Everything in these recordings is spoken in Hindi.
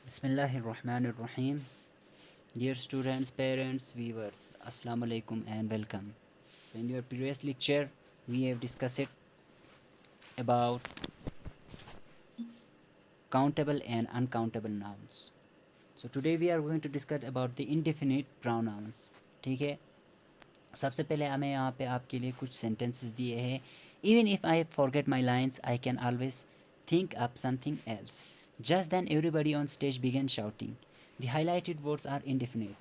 Bismillahirrahmanirrahim. Dear students, parents, viewers, Assalamu alaikum and welcome. In your previous lecture, we have discussed about countable and uncountable nouns. So today we are going to discuss about the indefinite pronouns. ठीक है, सबसे पहले हमें यहाँ पे आपके लिए कुछ sentences दिए हैं. Even if I forget my lines, I can always think up something else. Just then everybody on stage began shouting. The highlighted words are indefinite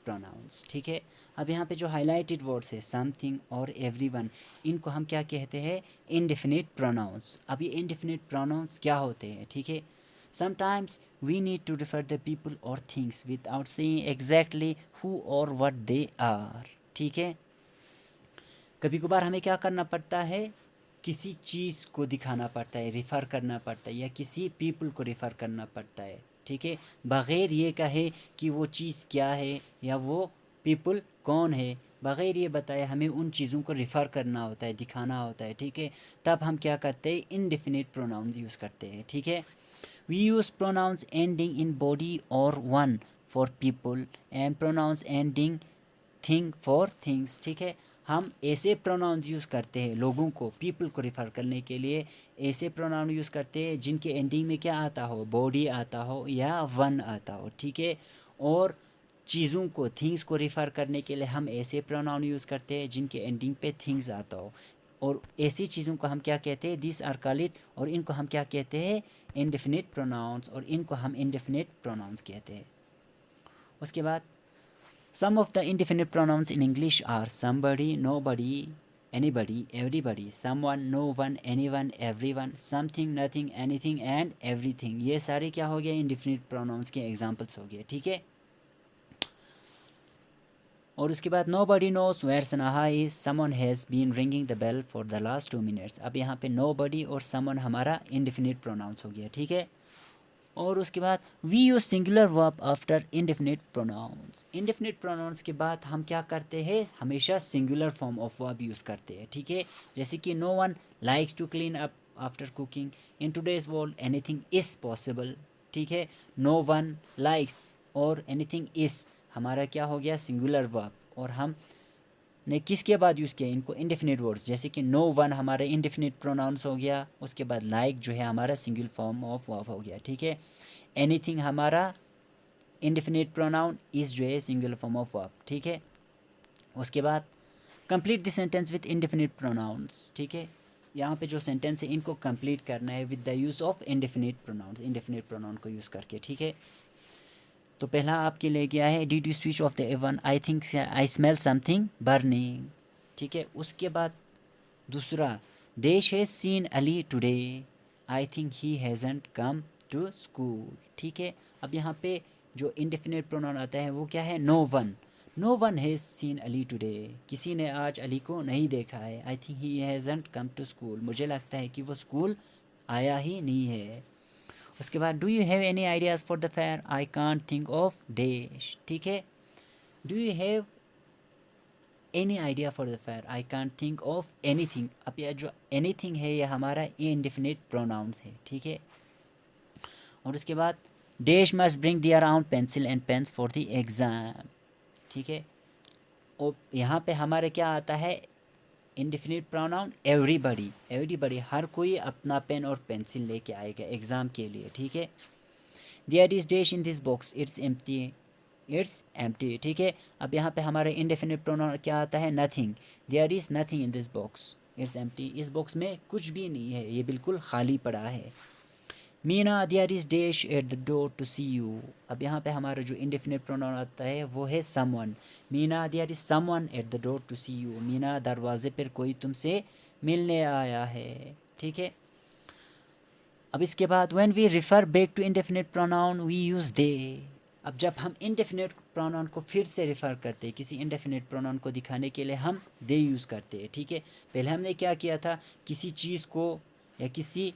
pronouns. ठीक है, अब यहाँ पे जो highlighted words है something और everyone, इनको हम क्या कहते हैं? Indefinite pronouns. अब ये indefinite pronouns क्या होते हैं? ठीक है, sometimes we need to refer the people or things without saying exactly who or what they are. ठीक है, कभी कभार हमें क्या करना पड़ता है? किसी चीज़ को दिखाना पड़ता है, रिफ़र करना पड़ता है, या किसी पीपल को रिफ़र करना पड़ता है. ठीक है, बग़ैर ये कहे कि वो चीज़ क्या है या वो पीपल कौन है, बग़ैर ये बताए हमें उन चीज़ों को रिफ़र करना होता है, दिखाना होता है. ठीक है, तब हम क्या करते हैं? इनडेफिनिट प्रोनाउन यूज़ करते हैं. ठीक है, we use pronouns ending in body or one for people and pronouns ending thing for things. ठीक है, हम ऐसे प्रोनाउंस यूज़ करते हैं लोगों को, पीपल को रिफ़र करने के लिए ऐसे प्रोनाउन यूज़ करते हैं जिनके एंडिंग में क्या आता हो? बॉडी आता हो या वन आता हो. ठीक है, और चीज़ों को, थिंग्स को रिफ़र करने के लिए हम ऐसे प्रोनाउन यूज़ करते हैं जिनके एंडिंग पे थिंग्स आता हो. और ऐसी चीज़ों को हम क्या कहते हैं? दिस आर कॉल्ड इट, और इनको हम क्या कहते हैं? इंडेफिनिट प्रोनाउंस, और इनको हम इंडेफिनिट प्रोनाउंस कहते हैं. उसके बाद some of the indefinite pronouns in English are somebody, nobody, anybody, everybody, someone, no one, anyone, everyone, something, nothing, anything and everything. ये सारे क्या हो गए? indefinite pronouns के examples हो गए. ठीक है, और उसके बाद nobody knows where Sanaha is, someone has been ringing the bell for the last 2 minutes. अब यहाँ पे nobody और someone हमारा indefinite pronouns हो गया. ठीक है, और उसके बाद we use singular verb after indefinite pronouns. Indefinite pronouns के बाद हम क्या करते हैं? हमेशा singular form of verb use करते हैं. ठीक है, जैसे कि no one likes to clean up after cooking. In today's world anything is possible. ठीक है, नो वन लाइक्स और एनीथिंग इज़ हमारा क्या हो गया? Singular verb. और हम ने किसके बाद यूज़ किया इनको? Indefinite words. जैसे कि नो वन हमारा इंडेफिनिट प्रोनाउंस हो गया, उसके बाद लाइक जो है हमारा सिंगल फॉर्म ऑफ वर्ब हो गया. ठीक है, एनीथिंग हमारा इंडेफिनिट प्रोनाउन, इज़ जो है सिंगल फॉर्म ऑफ वर्ब. ठीक है, उसके बाद complete the sentence with indefinite pronouns. ठीक है, यहाँ पे जो सेंटेंस है इनको कंप्लीट करना है with the use of indefinite pronouns, indefinite pronoun को यूज़ करके. ठीक है, तो पहला आपके लिए क्या है? Did you switch off the oven? I think I smell something burning. ठीक है, उसके बाद दूसरा, देश has seen Ali today. I think he hasn't come to school. ठीक है, अब यहाँ पे जो इंडेफिनिट प्रोनाउन आता है वो क्या है? No one. No one has seen Ali today. किसी ने आज अली को नहीं देखा है. I think he hasn't come to school. मुझे लगता है कि वो स्कूल आया ही नहीं है. उसके बाद do you have any ideas for the fair? I can't think of dash. ठीक है, do you have any idea for the fair? I can't think of anything. अब यह जो एनीथिंग है ये हमारा इनडिफिनिट प्रोनाउंस है. ठीक है, और उसके बाद डैश मस्ट ब्रिंग दियर आउन pencil and pains for the exam. ठीक है, और यहाँ पे हमारे क्या आता है? Indefinite pronoun everybody. एवरीबडी, हर कोई अपना पेन और पेंसिल लेके आएगा एग्ज़ाम के लिए. ठीक है, there is dash in this box, it's empty. It's empty. ठीक है, अब यहाँ पे हमारे इंडेफिनिट प्रोनाउन क्या आता है? Nothing. There is nothing in this box, it's empty. इस बॉक्स में कुछ भी नहीं है, ये बिल्कुल खाली पड़ा है. Meena, there is dash at the door to see you. अब यहाँ पे हमारा जो इंडेफिनिट प्रोनाउन आता है वो है someone. Meena, there is someone at the door to see you. Meena, दरवाजे पर कोई तुमसे मिलने आया है. ठीक है, अब इसके बाद when we refer back to indefinite pronoun we use they. अब जब हम इंडेफिनिट प्रोनाउन को फिर से रिफ़र करते हैं, किसी इंडेफिनिट प्रोनाउन को दिखाने के लिए हम दे यूज़ करते हैं. ठीक है, पहले हमने क्या किया था? किसी चीज़ को या किसी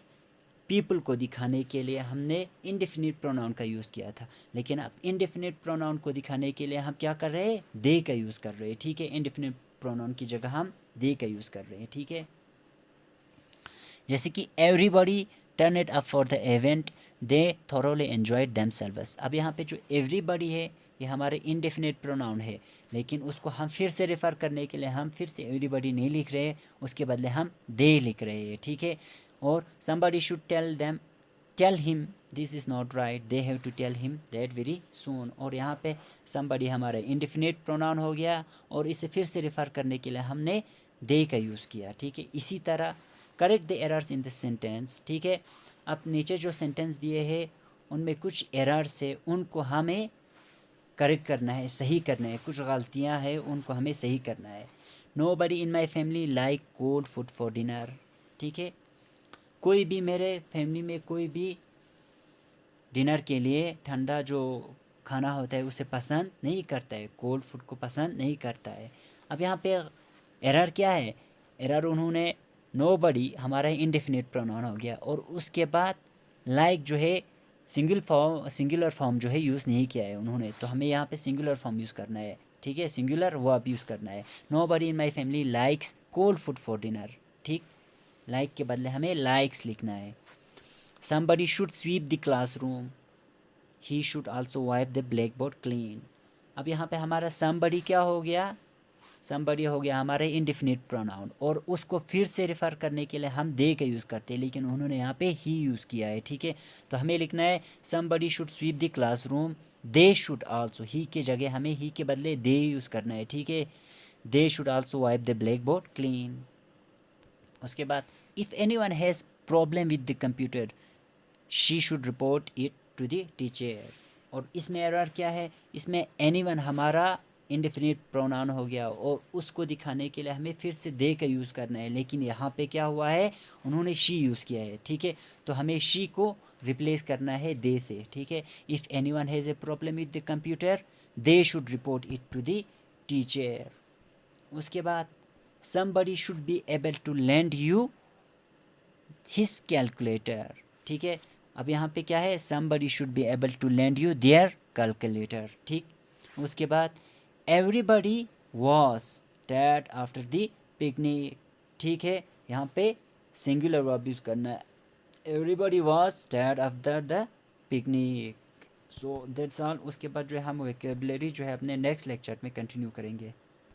पीपल को दिखाने के लिए हमने इंडेफिनिट प्रोनाउन का यूज़ किया था, लेकिन अब इंडेफिनिट प्रोनाउन को दिखाने के लिए हम क्या कर रहे हैं? दे का यूज़ कर रहे हैं. ठीक है, इंडेफिनिट प्रोनाउन की जगह हम दे का यूज़ कर रहे हैं. ठीक है, जैसे कि everybody turn it up for the event, they thoroughly enjoyed themselves. अब यहाँ पे जो एवरीबडी है ये हमारे इनडेफिनिट प्रोनाउन है, लेकिन उसको हम फिर से रेफ़र करने के लिए हम फिर से एवरीबडी नहीं लिख रहे, उसके बदले हम दे लिख रहे हैं, ठीक है। और somebody should tell him this is not right, they have to tell him that very soon। और यहाँ पे somebody हमारा इंडेफिनिट प्रोनाउन हो गया और इसे फिर से रेफ़र करने के लिए हमने दे का यूज़ किया, ठीक है। इसी तरह correct the errors in the sentence, ठीक है। अब नीचे जो सेंटेंस दिए हैं उनमें कुछ एरर्स है, उनको हमें करेक्ट करना है, सही करना है। कुछ गलतियाँ हैं उनको हमें सही करना है। Nobody in my family like cold food for dinner, ठीक है। कोई भी मेरे फैमिली में कोई भी डिनर के लिए ठंडा जो खाना होता है उसे पसंद नहीं करता है, कोल्ड फूड को पसंद नहीं करता है। अब यहाँ पे एरर क्या है, एरर उन्होंने नोबडी हमारा इंडेफिनिट प्रोनाउन हो गया और उसके बाद लाइक जो है सिंगुलर फॉर्म जो है यूज़ नहीं किया है उन्होंने, तो हमें यहाँ पे सिंगुलर फॉर्म यूज़ करना है, ठीक है। सिंगुलर वर्ब यूज़ करना है। Nobody in my family likes cold food for dinner, ठीक। लाइक के बदले हमें लाइक्स लिखना है। somebody should sweep the classroom, he should also wipe the blackboard clean। अब यहाँ पे हमारा somebody क्या हो गया, somebody हो गया हमारे इंडेफिनिट प्रोनाउन और उसको फिर से रेफ़र करने के लिए हम दे का यूज़ करते हैं, लेकिन उन्होंने यहाँ पे ही यूज़ किया है, ठीक है। तो हमें लिखना है somebody should sweep the classroom, they should also, ही के जगह हमें ही के बदले दे यूज़ करना है, ठीक है। they should also wipe the blackboard clean। उसके बाद if anyone has problem with the computer, she should report it to the teacher। और इसमें एरर क्या है, इसमें anyone हमारा इंडेफिनिट प्रोनाउन हो गया और उसको दिखाने के लिए हमें फिर से दे का यूज़ करना है, लेकिन यहाँ पे क्या हुआ है, उन्होंने शी यूज़ किया है, ठीक है। तो हमें शी को रिप्लेस करना है दे से, ठीक है। If anyone has a problem with the computer, they should report it to the teacher. उसके बाद somebody should be able to lend you his calculator, ठीक है। अब यहाँ पे क्या है, somebody should be able to lend you their calculator, ठीक। उसके बाद everybody was tired after the picnic, ठीक है। यहाँ पे सिंगुलर वर्ब यूज़ करना है, everybody was tired after the picnic। So that's all. उसके बाद जो है हम वोकैबुलरी जो है अपने नेक्स्ट लेक्चर में कंटिन्यू करेंगे।